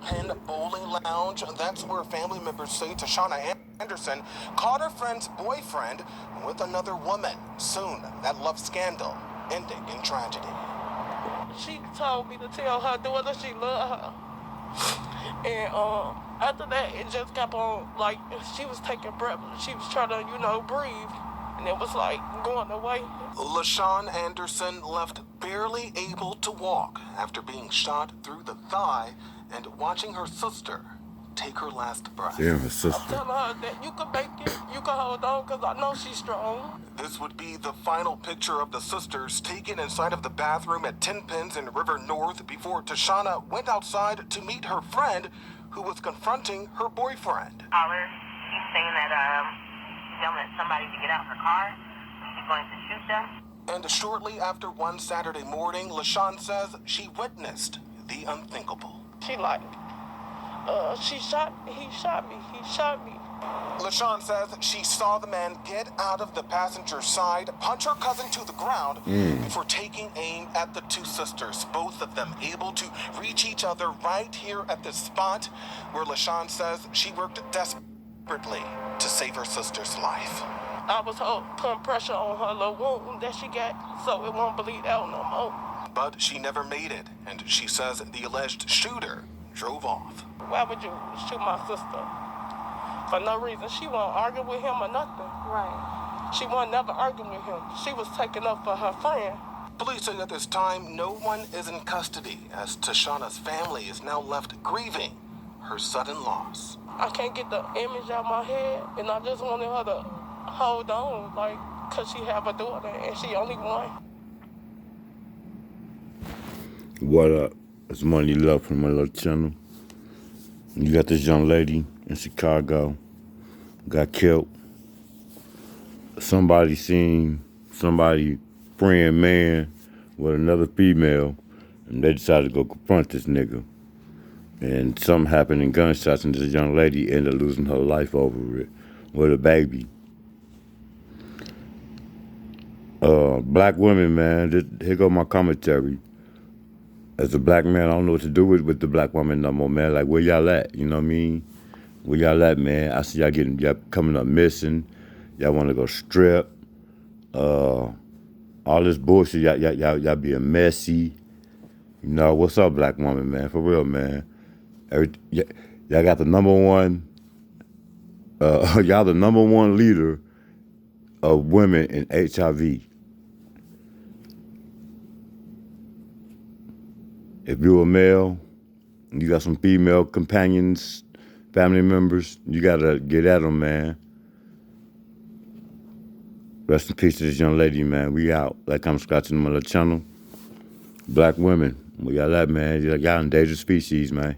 Penn Bowling Lounge. That's where family members say Tashana Anderson caught her friend's boyfriend with another woman. Soon, that love scandal ended in tragedy. She told me to tell her daughter she loved her. And after that, it just kept on, like, she was taking breath. She was trying to, breathe. And it was like going away. LaShawn Anderson left barely able to walk after being shot through the thigh and watching her sister take her last breath. Yeah, her sister. I'm telling her that you can make it, you can hold on, because I know she's strong. This would be the final picture of the sisters taken inside of the bathroom at Ten Pins in River North before Tashana went outside to meet her friend who was confronting her boyfriend. Caller, he's saying that he's yelling at somebody to get out of her car. He's going to shoot them. And shortly after one Saturday morning, LaShawn says she witnessed the unthinkable. She like, he shot me. LaShawn says she saw the man get out of the passenger side, punch her cousin to the ground before taking aim at the two sisters, both of them able to reach each other right here at this spot where LaShawn says she worked desperately to save her sister's life. I was putting pressure on her little wound that she got so it won't bleed out no more. But she never made it, and she says the alleged shooter drove off. Why would you shoot my sister? For no reason. She wasn't arguing with him or nothing. Right. She wasn't never arguing with him. She was taking up for her friend. Police say at this time, no one is in custody, as Tashana's family is now left grieving her sudden loss. I can't get the image out of my head, and I just wanted her to hold on, like, because she have a daughter, and she only one. What up? It's Money Love from my little channel. You got this young lady in Chicago, got killed. Somebody seen somebody praying man with another female, and they decided to go confront this nigga. And something happened in gunshots, and this young lady ended up losing her life over it with a baby. Black women, man, here go my commentary. As a black man, I don't know what to do with the black woman no more, man. Like, where y'all at? You know what I mean? Where y'all at, man? I see y'all coming up missing. Y'all want to go strip. All this bullshit, y'all being messy. You know, what's up, black woman, man? For real, man. Y'all got the number one, y'all the number one leader of women in HIV. If you're a male, you got some female companions, family members, you gotta get at them, man. Rest in peace to this young lady, man. We out. Like I'm scratching my little channel. Black women, we got that, man. Y'all endangered species, man.